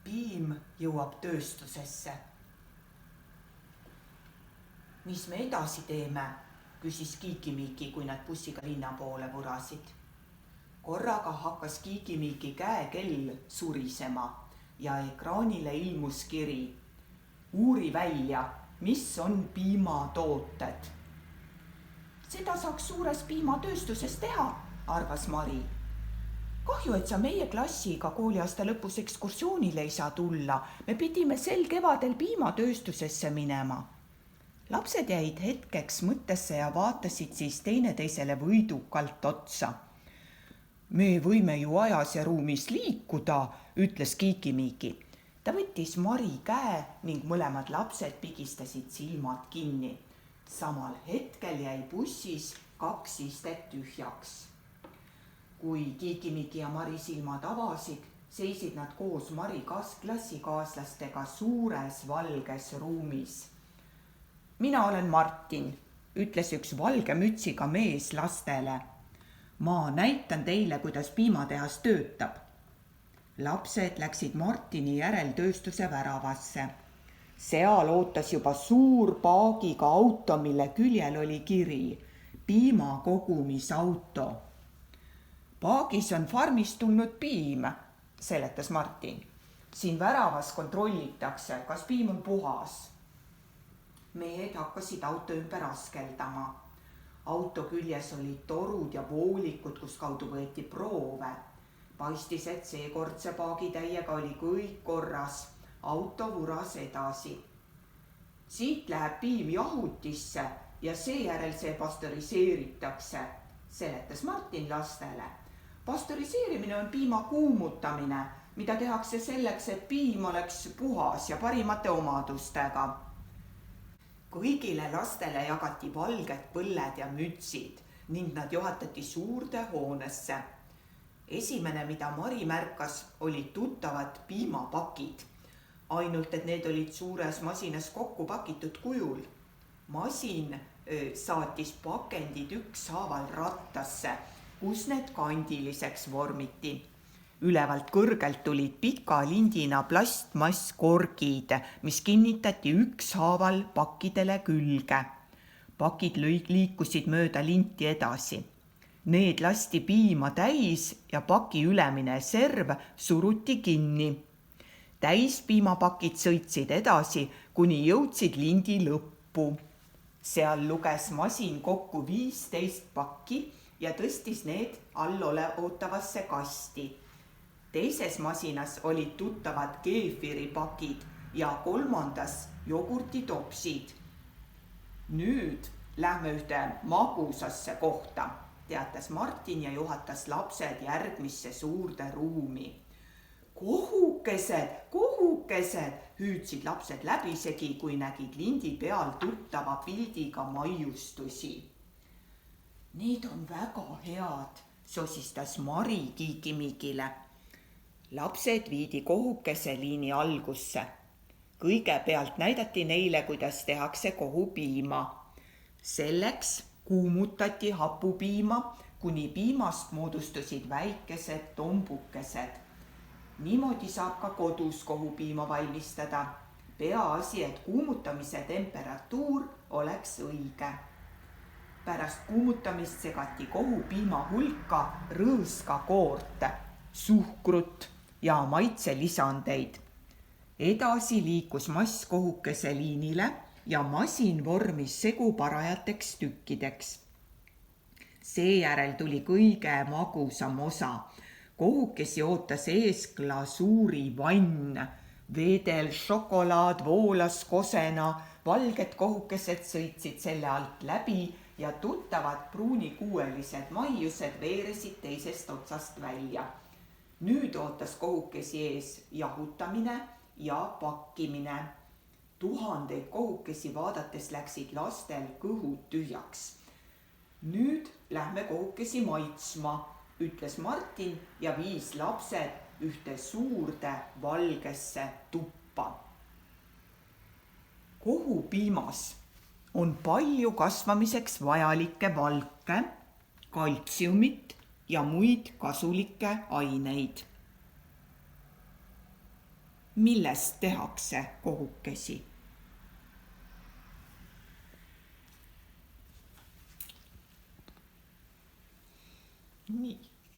piim jõuab tööstusesse. Mis me edasi teeme, küsis Kiiki-Miiki, kui nad bussiga linna poole vurasid. Korraga hakkas Kiiki-Miiki käekell surisema ja ekraanile ilmus kiri. Uuri välja, mis on piimatooted. Seda saaks suures piimatööstuses teha, arvas Mari. Kahju, et sa meie klassiga kooliaasta lõpus ekskursioonile ei saa tulla. Me pidime sel kevadel piimatööstusesse minema. Lapsed jäid hetkeks mõttesse ja vaatasid siis teineteisele võidukalt otsa. Me võime ju ajas ja ruumis liikuda, ütles Kiiki-Miiki. Ta võttis Mari käe ning mõlemad lapsed pigistasid silmad kinni. Samal hetkel jäi bussis 2 istet tühjaks. Kui Kiiki-Miiki ja Mari silmad avasid, seisid nad koos Mari klassikaaslastega suures valges ruumis. Mina olen Martin, ütles üks valge mütsiga mees lastele. Ma näitan teile, kuidas piimatehas töötab. Lapsed läksid Martini järel tööstuse väravasse. Seal ootas juba suur paagiga auto, mille küljel oli kiri piimakogumisauto. Paagis on farmist tulnud piim, seletas Martin. Siin väravas kontrollitakse, kas piim on puhas. Mehed hakkasid auto ümber askeldama. Auto küljes olid torud ja voolikud, kus kaudu võeti proove. Paistis, et seekordse paagitäiega oli kõik korras. Auto vuras edasi. Siit läheb piim jahutisse ja seejärel see pastöriseeritakse, seletas Martin lastele. Pastöriseerimine on piima kuumutamine, mida tehakse selleks, et piim oleks puhas ja parimate omadustega. Kõigile lastele jagati valged põlled ja mütsid ning nad juhatati suurde hoonesse. Esimene, mida Mari märkas, olid tuttavad piimapakid. Ainult, et need olid suures masinas kokku pakitud kujul. Masin saatis pakendid ükshaaval rattasse, kus need kandiliseks vormiti. Ülevalt kõrgelt tulid pika lindina plastmasskorgid, mis kinnitati ükshaaval pakkidele külge. Pakid liikusid mööda linti edasi. Need lasti piima täis ja paki ülemine serv suruti kinni. Täis piimapakid sõitsid edasi, kuni jõudsid lindi lõppu. Seal luges masin kokku 15 pakki ja tõstis need ootavasse kasti. Teises masinas olid tuttavad keefiripakid ja kolmandas jogurtitopsid. Nüüd lähme ühte magusasse kohta, teatas Martin ja juhatas lapsed järgmisse suurde ruumi. Kohukesed, hüüdsid lapsed läbisegi, kui nägid lindi peal tuttava pildiga maiustusi. Need on väga head, sosistas Mari Kiiki-Miikile. Lapsed viidi kohukese liini algusse. Kõigepealt näidati neile, kuidas tehakse kohupiima. Selleks kuumutati hapupiima, kuni piimast moodustusid väikesed tombukesed. Niimoodi saab ka kodus kohupiima valmistada. Peaasi, et kuumutamise temperatuur oleks õige. Pärast kuumutamist segati kohupiima hulka rõõskakoort, suhkrut ja maitselisandeid. Edasi liikus mass kohukese liinile ja masin vormis segu parajateks tükkideks. Seejärel tuli kõige magusam osa. Kohukesi ootas ees glasuuri vann. Vedel šokolaad voolas kosena, valged kohukesed sõitsid selle alt läbi ja tuttavad pruunikuuelised maiused veeresid teisest otsast välja. Nüüd ootas kohukesi ees jahutamine ja pakkimine. 1000 kohukesi vaadates läksid lastel kõhud tühjaks. Nüüd lähme kohukesi maitsma, ütles Martin ja viis lapsed ühte suurde valgesse tuppa. Kohupiimas on palju kasvamiseks vajalikke valke, kaltsiumit ja muid kasulikke aineid. millest tehakse kohukesi. Nii.